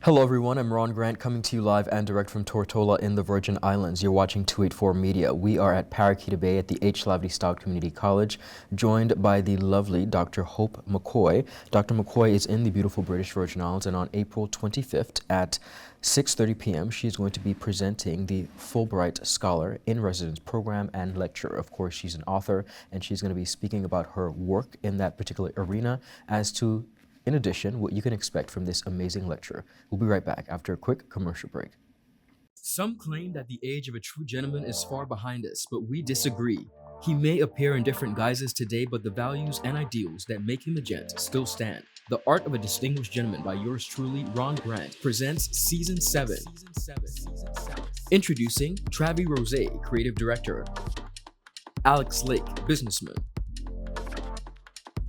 Hello everyone, I'm Ron Grant coming to you live and direct from Tortola in the Virgin Islands. You're watching 284 Media. We are at Parakeeta Bay at the HLSCC Community College, joined by the lovely Dr. Hope McCoy. Dr. McCoy is in the beautiful British Virgin Islands, and on April 25th at 6:30 p.m. she's going to be presenting the Fulbright Scholar in Residence Program and Lecture. Of course, she's an author, and she's going to be speaking about her work in that particular arena as to in addition, what you can expect from this amazing lecture. We'll be right back after a quick commercial break. Some claim that the age of a true gentleman is far behind us, but we disagree. He may appear in different guises today, but the values and ideals that make him a gent still stand. The Art of a Distinguished Gentleman by yours truly, Ron Grant, presents Season 7. Introducing Travi Rose, Creative Director. Alex Lake, Businessman.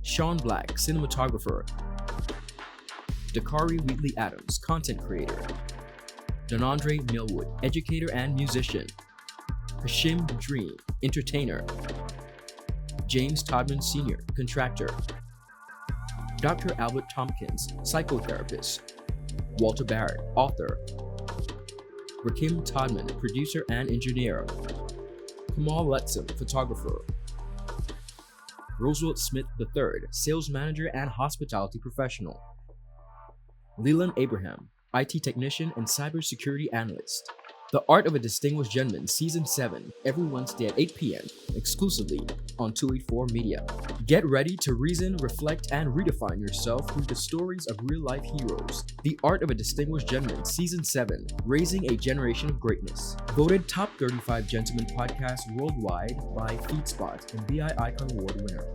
Sean Black, Cinematographer. Dakari Wheatley Adams, Content Creator. Donandre Millwood, Educator and Musician. Hashim Dream, Entertainer. James Todman Sr., Contractor. Dr. Albert Tompkins, Psychotherapist. Walter Barrett, Author. Rakim Todman, Producer and Engineer. Kamal Letzum, Photographer. Roosevelt Smith III, Sales Manager and Hospitality Professional. Leland Abraham, IT Technician and Cybersecurity Analyst. The Art of a Distinguished Gentleman, Season 7, every Wednesday at 8 p.m., exclusively on 284 Media. Get ready to reason, reflect, and redefine yourself through the stories of real-life heroes. The Art of a Distinguished Gentleman, Season 7, Raising a Generation of Greatness. Voted Top 35 Gentleman Podcast Worldwide by FeedSpot and BI Icon Award winner.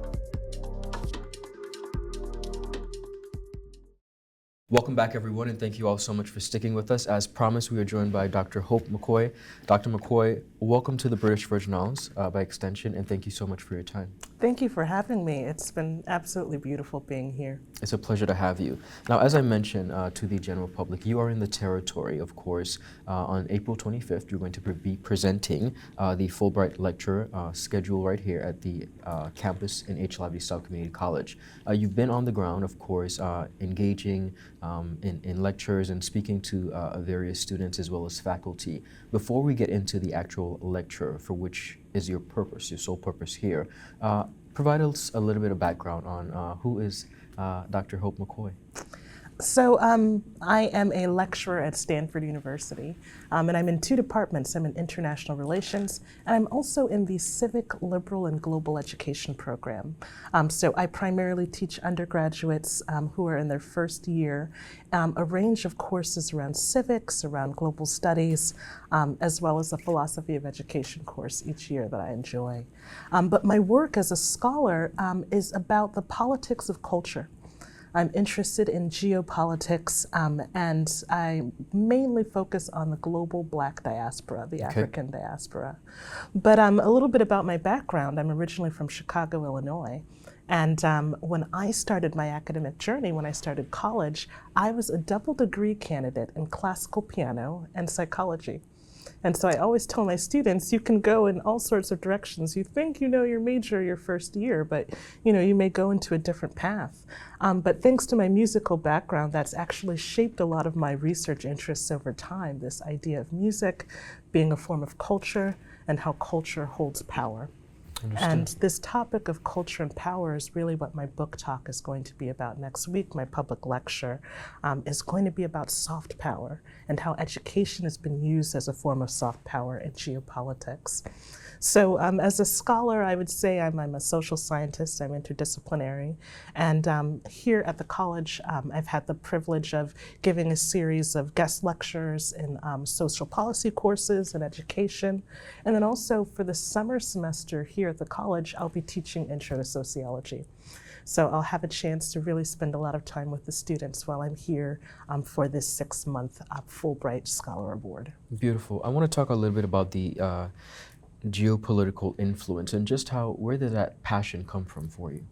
Welcome back, everyone, and thank you all so much for sticking with us. As promised, we are joined by Dr. Hope McCoy. Dr. McCoy, welcome to the British Virgin Islands by extension, and thank you so much for your time. Thank you for having me. It's been absolutely beautiful being here. It's a pleasure to have you. Now, as I mentioned to the general public, you are in the territory, of course. On April 25th, you're going to be presenting the Fulbright Lecture scheduled right here at the campus in HLSCC Community College. You've been on the ground, of course, engaging in lectures and speaking to various students as well as faculty. Before we get into the actual lecture, for which is your purpose, your sole purpose here, provide us a little bit of background on who is Dr. Hope McCoy. So I am a lecturer at Stanford University, and I'm in two departments. I'm in international relations, and I'm also in the civic, liberal, and global education program. So I primarily teach undergraduates who are in their first year a range of courses around civics, around global studies, as well as a philosophy of education course each year that I enjoy. But my work as a scholar is about the politics of culture. I'm interested in geopolitics, and I mainly focus on the global Black diaspora, the African diaspora. But a little bit about my background. I'm originally from Chicago, Illinois. And when I started my academic journey, when I started college, I was a double degree candidate in classical piano and psychology. And so I always tell my students, you can go in all sorts of directions. You think you know your major your first year, but you may go into a different path. But thanks to my musical background, that's actually shaped a lot of my research interests over time, this idea of music being a form of culture and how culture holds power. And this topic of culture and power is really what my book talk is going to be about next week. My public lecture is going to be about soft power and how education has been used as a form of soft power in geopolitics. So as a scholar, I would say I'm a social scientist, I'm interdisciplinary. And here at the college, I've had the privilege of giving a series of guest lectures in social policy courses and education. And then also for the summer semester here at the college, I'll be teaching intro to sociology. So I'll have a chance to really spend a lot of time with the students while I'm here for this 6-month Fulbright Scholar Award. Beautiful. I want to talk a little bit about the geopolitical influence and just where did that passion come from for you?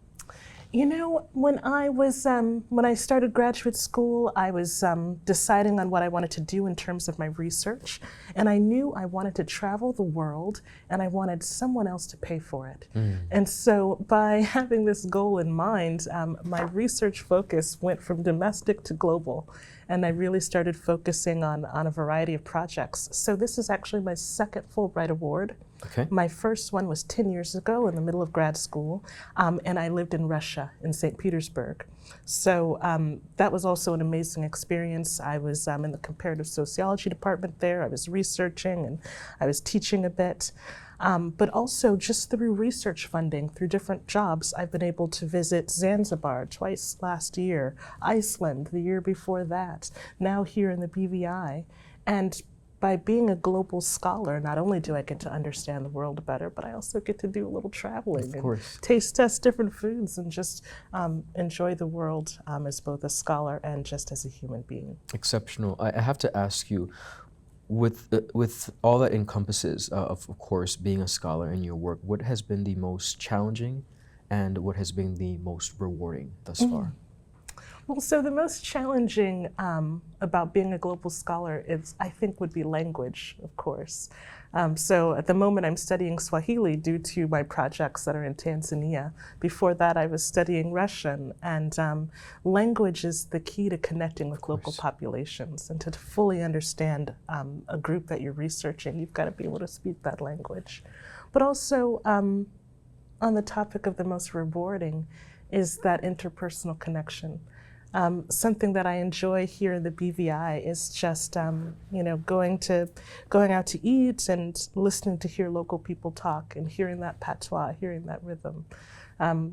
You know, when I started graduate school, I was deciding on what I wanted to do in terms of my research, and I knew I wanted to travel the world, and I wanted someone else to pay for it. And so by having this goal in mind, my research focus went from domestic to global. and I really started focusing on a variety of projects. So this is actually my second Fulbright Award. Okay. My first one was 10 years ago in the middle of grad school, and I lived in Russia, in St. Petersburg. So that was also an amazing experience. I was in the comparative sociology department there. I was researching and I was teaching a bit. But also just through research funding, through different jobs, I've been able to visit Zanzibar twice last year, Iceland the year before that, now here in the BVI. And by being a global scholar, not only do I get to understand the world better, but I also get to do a little traveling and taste test different foods and just enjoy the world as both a scholar and just as a human being. Exceptional. I have to ask you, with all that encompasses, of course, being a scholar in your work, what has been the most challenging and what has been the most rewarding thus far? Well, so the most challenging about being a global scholar I think, would be language, of course. So at the moment I'm studying Swahili due to my projects that are in Tanzania. Before that I was studying Russian, and language is the key to connecting with local populations. And to fully understand a group that you're researching, you've got to be able to speak that language. But also on the topic of the most rewarding is that interpersonal connection. Something that I enjoy here in the BVI is just, going out to eat and listening to hear local people talk and hearing that patois, hearing that rhythm.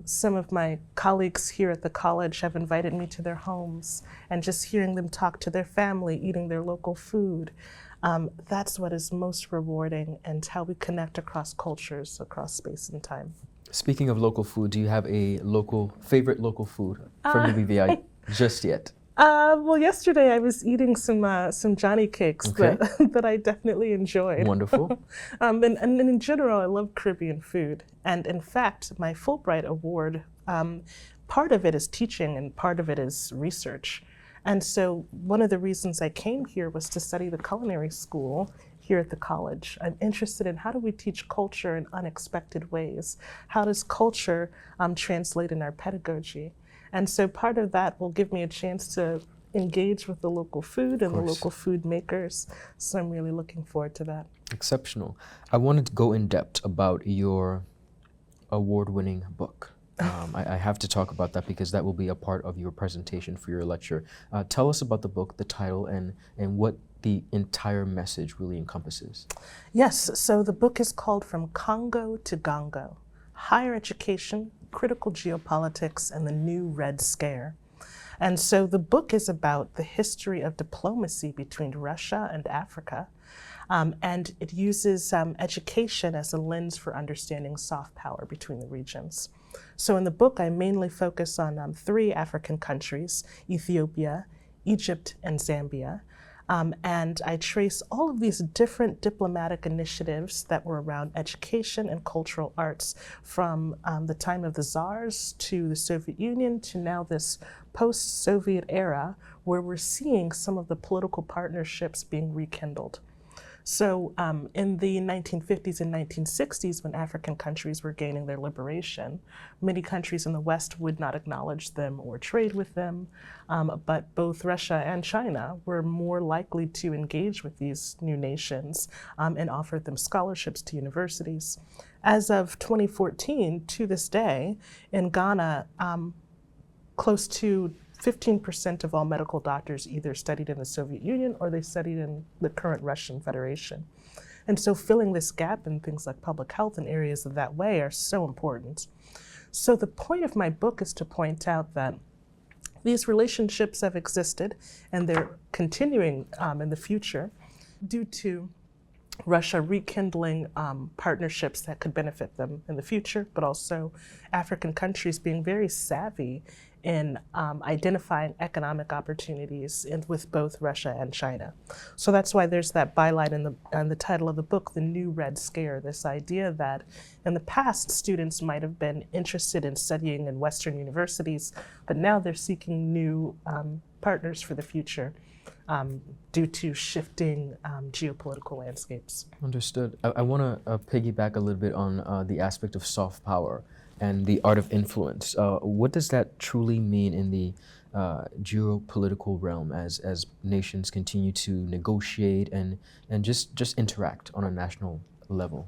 Some of my colleagues here at the college have invited me to their homes, and just hearing them talk to their family, eating their local food. That's what is most rewarding, and how we connect across cultures, across space and time. Speaking of local food, do you have a favorite local food from the BVI? Just yet? Well, yesterday I was eating some Johnny cakes that I definitely enjoyed. Wonderful. And in general, I love Caribbean food. And in fact, my Fulbright Award, part of it is teaching and part of it is research. And so one of the reasons I came here was to study the culinary school here at the college. I'm interested in how do we teach culture in unexpected ways? How does culture translate in our pedagogy? And so part of that will give me a chance to engage with the local food and the local food makers. So I'm really looking forward to that. Exceptional. I wanted to go in depth about your award-winning book. I have to talk about that because that will be a part of your presentation for your lecture. Tell us about the book, the title, and what the entire message really encompasses. Yes, so the book is called From Congo to GONGO: Higher Education, Critical Geopolitics, and the New Red Scare. And so the book is about the history of diplomacy between Russia and Africa. And it uses education as a lens for understanding soft power between the regions. So in the book, I mainly focus on 3 African countries: Ethiopia, Egypt, and Zambia. And I trace all of these different diplomatic initiatives that were around education and cultural arts from the time of the czars to the Soviet Union to now this post-Soviet era, where we're seeing some of the political partnerships being rekindled. So in the 1950s and 1960s, when African countries were gaining their liberation, many countries in the West would not acknowledge them or trade with them, but both Russia and China were more likely to engage with these new nations and offered them scholarships to universities. As of 2014, to this day, in Ghana, close to 15% of all medical doctors either studied in the Soviet Union or they studied in the current Russian Federation. And so filling this gap in things like public health and areas of that way are so important. So the point of my book is to point out that these relationships have existed and they're continuing in the future due to Russia rekindling partnerships that could benefit them in the future, but also African countries being very savvy in identifying economic opportunities with both Russia and China. So that's why there's that byline in the title of the book, The New Red Scare, this idea that in the past students might have been interested in studying in Western universities, but now they're seeking new partners for the future due to shifting geopolitical landscapes. Understood. I want to piggyback a little bit on the aspect of soft power and the art of influence. What does that truly mean in the geopolitical realm as nations continue to negotiate and just interact on a national level?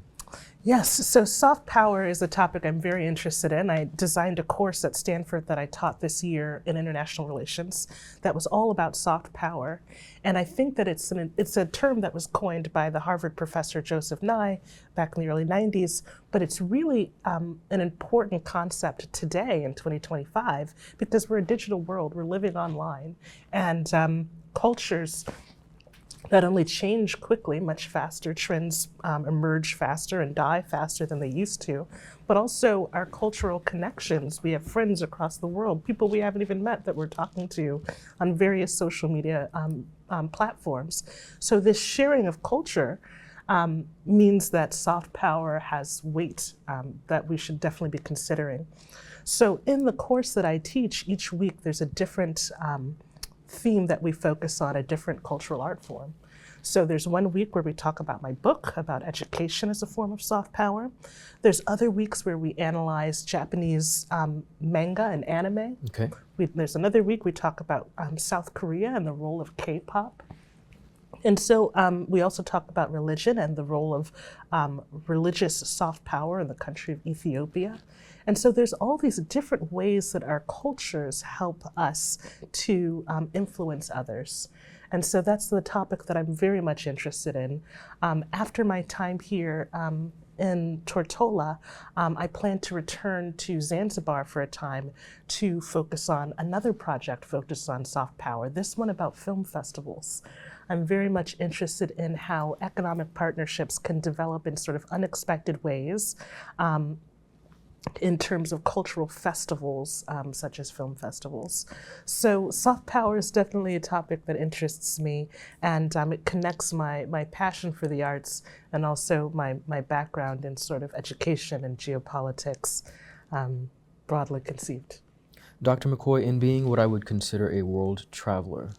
Yes, so soft power is a topic I'm very interested in. I designed a course at Stanford that I taught this year in international relations that was all about soft power. And I think that it's a term that was coined by the Harvard professor Joseph Nye back in the early 90s, but it's really an important concept today in 2025 because we're a digital world, we're living online, and cultures not only change quickly, much faster, trends emerge faster and die faster than they used to, but also our cultural connections. We have friends across the world, people we haven't even met that we're talking to on various social media platforms. So this sharing of culture means that soft power has weight that we should definitely be considering. So in the course that I teach, each week there's a different theme that we focus on, a different cultural art form. So there's one week where we talk about my book, about education as a form of soft power. There's other weeks where we analyze Japanese manga and anime. Okay. There's another week we talk about South Korea and the role of K-pop. And so we also talk about religion and the role of religious soft power in the country of Ethiopia. And so there's all these different ways that our cultures help us to influence others. And so that's the topic that I'm very much interested in. After my time here in Tortola, I plan to return to Zanzibar for a time to focus on another project focused on soft power, this one about film festivals. I'm very much interested in how economic partnerships can develop in sort of unexpected ways in terms of cultural festivals, such as film festivals. So soft power is definitely a topic that interests me, and it connects my passion for the arts and also my background in sort of education and geopolitics, broadly conceived. Dr. McCoy, in being what I would consider a world traveler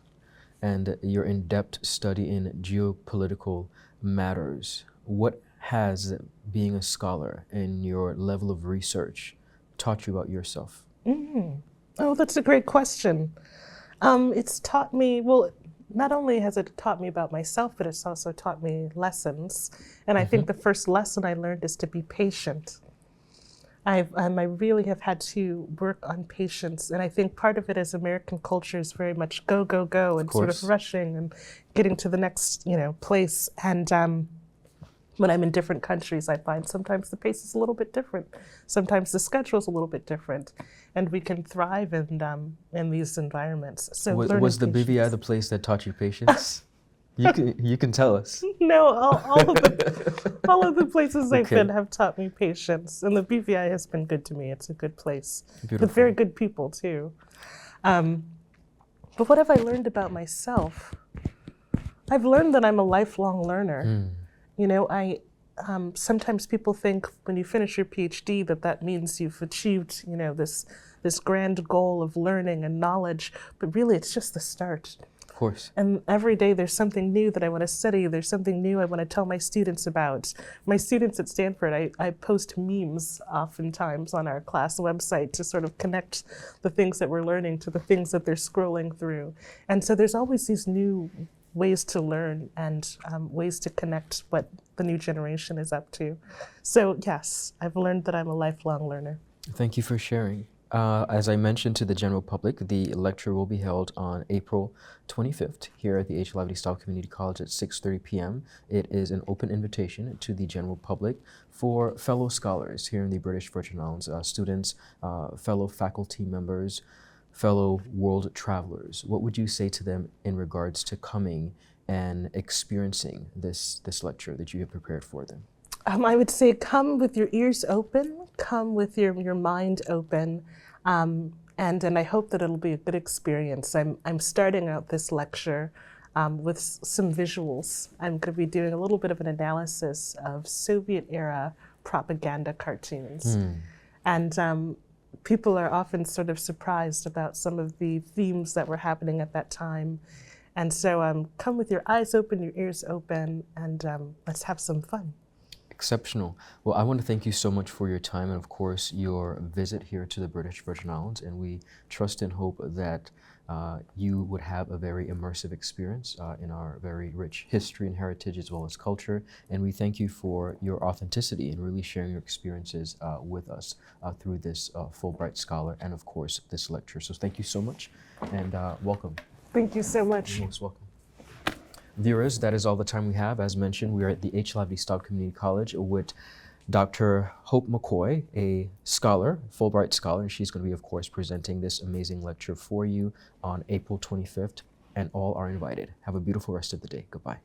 and your in-depth study in geopolitical matters, what has being a scholar and your level of research taught you about yourself? Oh, that's a great question. It's taught me, well, not only has it taught me about myself, but it's also taught me lessons. And I think the first lesson I learned is to be patient. I really have had to work on patience. And I think part of it is American culture is very much go, go, go, and sort of rushing and getting to the next, place. And when I'm in different countries, I find sometimes the pace is a little bit different. Sometimes the schedule is a little bit different, and we can thrive in these environments. So was the BVI the place that taught you patience? You can tell us. No, all of the places I've been have taught me patience, and the BVI has been good to me. It's a good place with very good people too. But what have I learned about myself? I've learned that I'm a lifelong learner. Sometimes people think when you finish your PhD that means you've achieved, this grand goal of learning and knowledge, but really it's just the start. Of course. And every day there's something new that I want to study. There's something new I want to tell my students about. My students at Stanford, I post memes oftentimes on our class website to sort of connect the things that we're learning to the things that they're scrolling through. And so there's always these new ways to learn and ways to connect what the new generation is up to. So yes, I've learned that I'm a lifelong learner. Thank you for sharing. As I mentioned to the general public, the lecture will be held on April 25th here at the HLSCC College Community College at 6:30 p.m. It is an open invitation to the general public for fellow scholars here in the British Virgin Islands, students, fellow faculty members, fellow world travelers. What would you say to them in regards to coming and experiencing this lecture that you have prepared for them? I would say come with your ears open, come with your mind open, and I hope that it'll be a good experience. I'm starting out this lecture with some visuals. I'm going to be doing a little bit of an analysis of Soviet-era propaganda cartoons. And people are often sort of surprised about some of the themes that were happening at that time. And so come with your eyes open, your ears open, and let's have some fun. Exceptional. Well, I want to thank you so much for your time and, of course, your visit here to the British Virgin Islands. And we trust and hope that you would have a very immersive experience in our very rich history and heritage as well as culture. And we thank you for your authenticity and really sharing your experiences with us through this Fulbright Scholar and, of course, this lecture. So thank you so much and welcome. Thank you so much. You're most welcome. Viewers, that is all the time we have. As mentioned, we are at the HLSCC Stoutt Community College with Dr. Hope McCoy, a scholar, Fulbright scholar, and she's going to be, of course, presenting this amazing lecture for you on April 25th, and all are invited. Have a beautiful rest of the day. Goodbye.